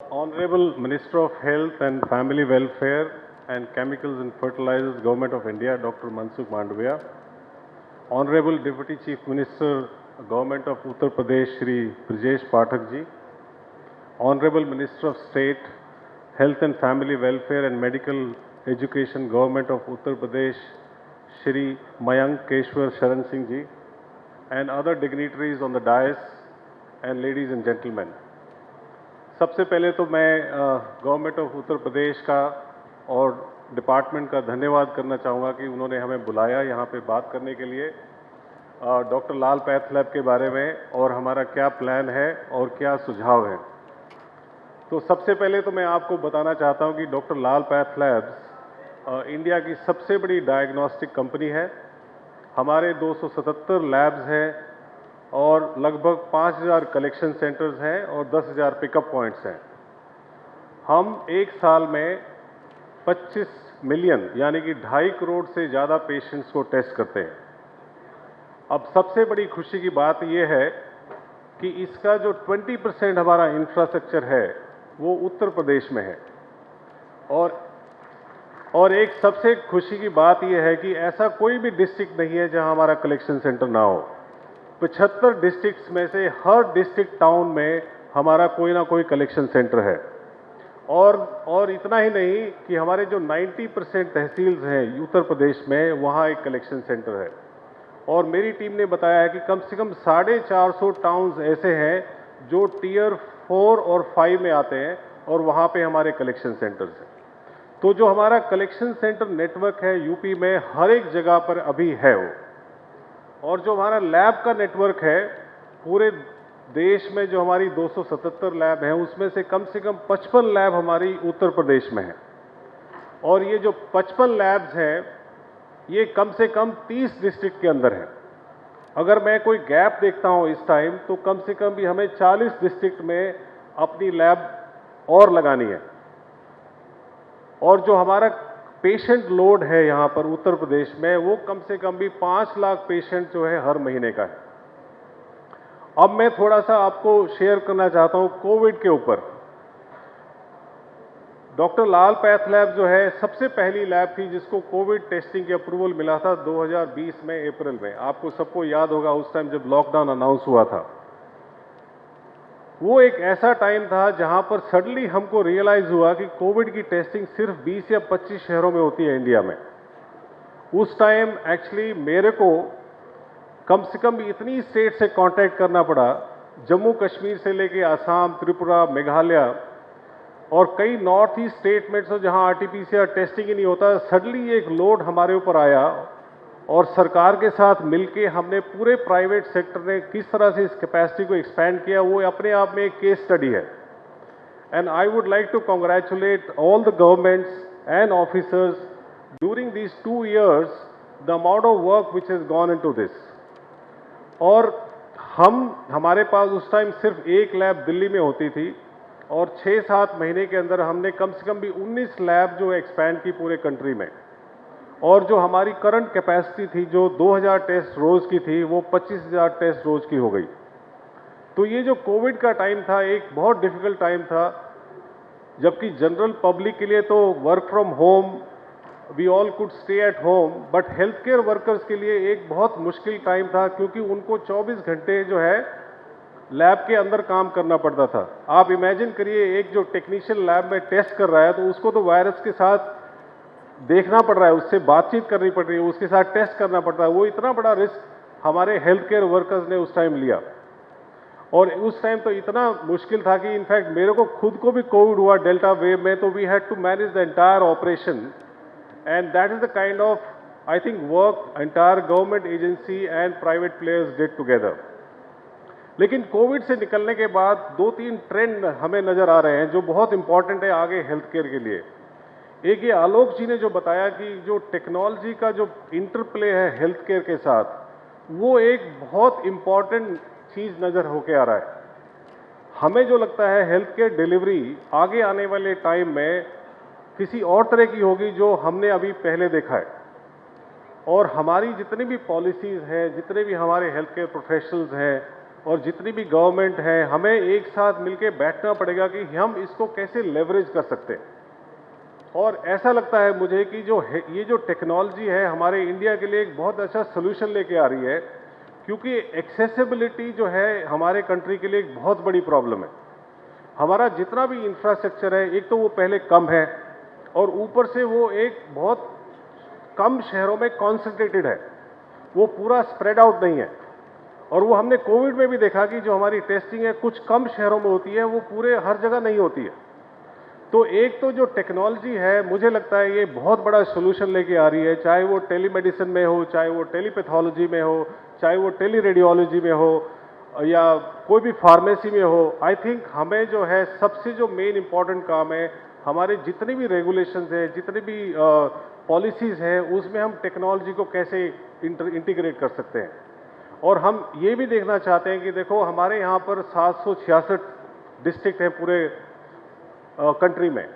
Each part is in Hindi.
Honorable Minister of Health and Family Welfare and Chemicals and Fertilizers, Government of India, Dr. Mansukh Mandavia. Honorable Deputy Chief Minister, Government of Uttar Pradesh, Shri Brijesh Pathak Ji. Honorable Minister of State, Health and Family Welfare and Medical Education, Government of Uttar Pradesh, Shri Mayank Keshwar Sharan Singh Ji, and other dignitaries on the dais, and ladies and gentlemen. सबसे पहले तो मैं गवर्नमेंट ऑफ उत्तर प्रदेश का और डिपार्टमेंट का धन्यवाद करना चाहूँगा कि उन्होंने हमें बुलाया यहाँ पे बात करने के लिए डॉक्टर लाल पैथ लैब के बारे में और हमारा क्या प्लान है और क्या सुझाव है। तो सबसे पहले तो मैं आपको बताना चाहता हूँ कि डॉक्टर लाल पैथ लैब्स इंडिया की सबसे बड़ी डायग्नोस्टिक कंपनी है। हमारे 277 लैब्स हैं और लगभग 5,000 कलेक्शन सेंटर्स हैं और 10,000 पिकअप पॉइंट्स हैं। हम एक साल में 25 मिलियन यानी कि 2.5 करोड़ से ज़्यादा पेशेंट्स को टेस्ट करते हैं। अब सबसे बड़ी खुशी की बात यह है कि इसका जो 20% हमारा इंफ्रास्ट्रक्चर है वो उत्तर प्रदेश में है। और एक सबसे खुशी की बात यह है कि ऐसा कोई भी डिस्ट्रिक्ट नहीं है जहां हमारा कलेक्शन सेंटर ना हो। 75 डिस्ट्रिक्ट्स में से हर डिस्ट्रिक्ट टाउन में हमारा कोई ना कोई कलेक्शन सेंटर है। और इतना ही नहीं कि हमारे जो 90% तहसील्स हैं उत्तर प्रदेश में, वहाँ एक कलेक्शन सेंटर है। और मेरी टीम ने बताया है कि कम से कम 450 टाउन्स ऐसे हैं जो टियर 4 और 5 में आते हैं और वहाँ पे हमारे कलेक्शन सेंटर्स हैं। तो जो हमारा कलेक्शन सेंटर नेटवर्क है यूपी में हर एक जगह पर अभी है वो। और जो हमारा लैब का नेटवर्क है पूरे देश में, जो हमारी 277 लैब हैं उसमें से कम 55 लैब हमारी उत्तर प्रदेश में है। और ये जो 55 लैब्स हैं ये कम से कम 30 डिस्ट्रिक्ट के अंदर हैं। अगर मैं कोई गैप देखता हूं इस टाइम तो कम से कम भी हमें 40 डिस्ट्रिक्ट में अपनी लैब और लगानी है। और जो हमारा पेशेंट लोड है यहाँ पर उत्तर प्रदेश में वो कम से कम भी 5 लाख पेशेंट जो है हर महीने का है। अब मैं थोड़ा सा आपको शेयर करना चाहता हूँ कोविड के ऊपर। डॉक्टर लाल पैथ लैब जो है सबसे पहली लैब थी जिसको कोविड टेस्टिंग की अप्रूवल मिला था 2020 में अप्रैल में। आपको सबको याद होगा उस टाइम जब लॉकडाउन अनाउंस हुआ था। वो एक ऐसा टाइम था जहां पर सडनली हमको रियलाइज हुआ कि कोविड की टेस्टिंग सिर्फ 20 या 25 शहरों में होती है इंडिया में। उस टाइम एक्चुअली मेरे को कम से कम इतनी स्टेट से कांटेक्ट करना पड़ा, जम्मू कश्मीर से लेके आसाम, त्रिपुरा, मेघालय और कई नॉर्थ ईस्ट स्टेट में तो जहां आरटीपीसीआर टेस्टिंग ही नहीं होता। सडनली एक लोड हमारे ऊपर आया और सरकार के साथ मिलके हमने पूरे प्राइवेट सेक्टर ने किस तरह से इस कैपेसिटी को एक्सपैंड किया वो अपने आप में एक केस स्टडी है। And I would like to congratulate all the governments and officers during these 2 years the amount of work which has gone into this. और हमारे पास उस टाइम सिर्फ एक लैब दिल्ली में होती थी और 6-7 महीने के अंदर हमने कम से कम भी 19 लैब जो एक्सपैंड की पूरे कंट्री में। और जो हमारी करंट कैपेसिटी थी जो 2000 टेस्ट रोज की थी वो 25,000 टेस्ट रोज की हो गई। तो ये जो कोविड का टाइम था एक बहुत डिफिकल्ट टाइम था, जबकि जनरल पब्लिक के लिए तो work from home, we all could stay at home, but health care workers के लिए एक बहुत मुश्किल टाइम था क्योंकि उनको 24 घंटे जो है लैब के अंदर काम करना पड़ता था। आप इमेजिन करिए एक जो टेक्नीशियन लैब में टेस्ट कर रहा है तो उसको तो वायरस के साथ देखना पड़ रहा है, उससे बातचीत करनी पड़ रही है, उसके साथ टेस्ट करना पड़ रहा है। वो इतना बड़ा रिस्क हमारे हेल्थ केयर वर्कर्स ने उस टाइम लिया। और उस टाइम तो इतना मुश्किल था कि इनफैक्ट मेरे को खुद को भी कोविड हुआ डेल्टा वेव में, तो we had to manage the entire operation. And that is the kind of I think work entire government agency and private players did together. लेकिन कोविड से निकलने के बाद 2-3 ट्रेंड हमें नजर आ रहे हैं जो बहुत इंपॉर्टेंट है आगे हेल्थ केयर के लिए। एक ये आलोक जी ने जो बताया कि जो टेक्नोलॉजी का जो इंटरप्ले है हेल्थ केयर के साथ, वो एक बहुत इंपॉर्टेंट चीज नजर होके आ रहा है। हमें जो लगता है हेल्थ केयर डिलीवरी आगे आने वाले टाइम में किसी और तरह की होगी जो हमने अभी पहले देखा है। और हमारी जितनी भी पॉलिसीज हैं, जितने भी हमारे हेल्थ केयर प्रोफेशनल्स हैं, और जितनी भी गवर्नमेंट है, हमें एक साथ मिलकर बैठना पड़ेगा कि हम इसको कैसे लेवरेज कर सकते हैं। और ऐसा लगता है मुझे कि ये जो टेक्नोलॉजी है हमारे इंडिया के लिए एक बहुत अच्छा सोल्यूशन लेके आ रही है, क्योंकि एक्सेसिबिलिटी जो है हमारे कंट्री के लिए एक बहुत बड़ी प्रॉब्लम है। हमारा जितना भी इंफ्रास्ट्रक्चर है, एक तो वो पहले कम है और ऊपर से वो एक बहुत कम शहरों में कॉन्सेंट्रेटेड है, वो पूरा स्प्रेड आउट नहीं है। और वो हमने कोविड में भी देखा कि जो हमारी टेस्टिंग है कुछ कम शहरों में होती है, वो पूरे हर जगह नहीं होती है। तो एक तो जो टेक्नोलॉजी है, मुझे लगता है ये बहुत बड़ा सोल्यूशन लेके आ रही है, चाहे वो टेलीमेडिसिन में हो, चाहे वो टेलीपैथोलॉजी में हो, चाहे वो टेलीरेडियोलॉजी में हो, या कोई भी फार्मेसी में हो। आई थिंक हमें जो है सबसे जो मेन इंपॉर्टेंट काम है, हमारे जितने भी रेगुलेशंस है, जितने भी पॉलिसीज है, उसमें हम टेक्नोलॉजी को कैसे इंटीग्रेट कर सकते हैं। और हम ये भी देखना चाहते हैं कि देखो हमारे यहाँ पर 766 डिस्ट्रिक्ट हैं पूरे कंट्री में,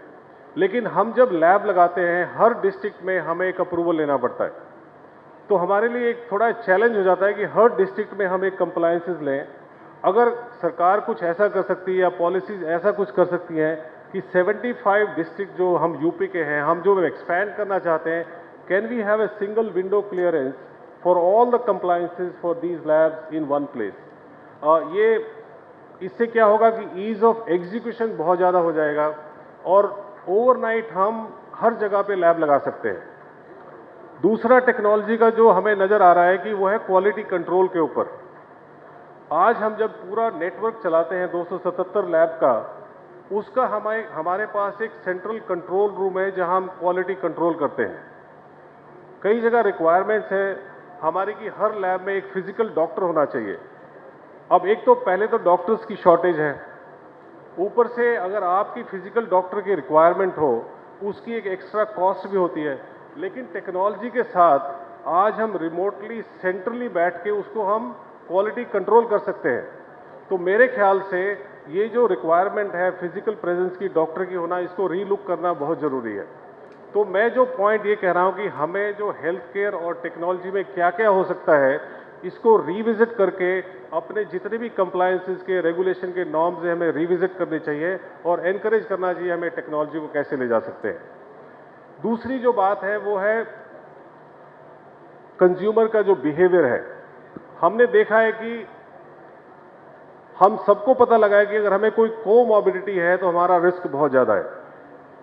लेकिन हम जब लैब लगाते हैं हर डिस्ट्रिक्ट में हमें एक अप्रूवल लेना पड़ता है। तो हमारे लिए एक थोड़ा चैलेंज हो जाता है कि हर डिस्ट्रिक्ट में हम एक कंप्लायंसेस लें। अगर सरकार कुछ ऐसा कर सकती है या पॉलिसीज ऐसा कुछ कर सकती हैं कि 75 डिस्ट्रिक्ट जो हम यूपी के हैं, हम जो एक्सपैंड करना चाहते हैं, can we have a single window clearance for all the compliances for these labs in one place. ये इससे क्या होगा कि ईज ऑफ एग्जीक्यूशन बहुत ज़्यादा हो जाएगा और ओवरनाइट हम हर जगह पे लैब लगा सकते हैं। दूसरा टेक्नोलॉजी का जो हमें नज़र आ रहा है कि वो है क्वालिटी कंट्रोल के ऊपर। आज हम जब पूरा नेटवर्क चलाते हैं 277 लैब का, उसका हमारे पास एक सेंट्रल कंट्रोल रूम है जहां हम क्वालिटी कंट्रोल करते हैं। कई जगह रिक्वायरमेंट्स है हमारी कि हर लैब में एक फिजिकल डॉक्टर होना चाहिए। अब एक तो पहले तो डॉक्टर्स की शॉर्टेज है, ऊपर से अगर आपकी फिजिकल डॉक्टर की रिक्वायरमेंट हो, उसकी एक एक्स्ट्रा कॉस्ट भी होती है। लेकिन टेक्नोलॉजी के साथ आज हम रिमोटली सेंट्रली बैठ के उसको हम क्वालिटी कंट्रोल कर सकते हैं। तो मेरे ख्याल से ये जो रिक्वायरमेंट है फिजिकल प्रेजेंस की, डॉक्टर की होना, इसको रीलुक करना बहुत ज़रूरी है। तो मैं जो पॉइंट ये कह रहा हूँ कि हमें जो हेल्थ केयर और टेक्नोलॉजी में क्या क्या हो सकता है, इसको रिविजिट करके अपने जितने भी कंप्लायंसेस के, रेगुलेशन के नॉर्म्स हैं, हमें रिविजिट करने चाहिए और एनकरेज करना चाहिए हमें टेक्नोलॉजी को कैसे ले जा सकते हैं। दूसरी जो बात है वो है कंज्यूमर का जो बिहेवियर है। हमने देखा है कि हम सबको पता लगा है कि अगर हमें कोई कोमॉर्बिडिटी है तो हमारा रिस्क बहुत ज़्यादा है।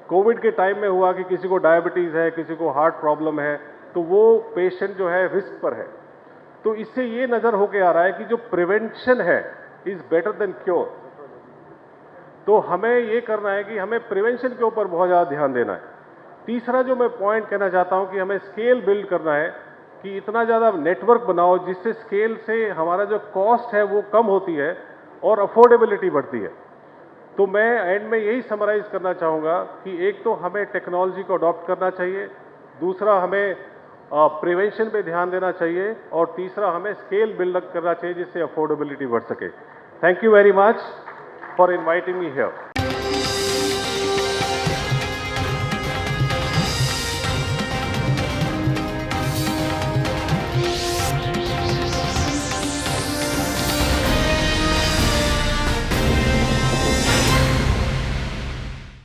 कोविड के टाइम में हुआ कि किसी को डायबिटीज़ है, किसी को हार्ट प्रॉब्लम है, तो वो पेशेंट जो है रिस्क पर है। तो इससे ये नज़र होके आ रहा है कि जो प्रिवेंशन है इज़ बेटर देन क्योर। तो हमें ये करना है कि हमें प्रिवेंशन के ऊपर बहुत ज़्यादा ध्यान देना है। तीसरा जो मैं पॉइंट कहना चाहता हूं कि हमें स्केल बिल्ड करना है कि इतना ज़्यादा नेटवर्क बनाओ जिससे स्केल से हमारा जो कॉस्ट है वो कम होती है और अफोर्डेबिलिटी बढ़ती है। तो मैं एंड में यही समराइज करना चाहूँगा कि एक तो हमें टेक्नोलॉजी को अडॉप्ट करना चाहिए, दूसरा हमें प्रिवेंशन पे ध्यान देना चाहिए और तीसरा हमें स्केल बिल्ड करना चाहिए जिससे अफोर्डेबिलिटी बढ़ सके। Thank you very much for inviting me here.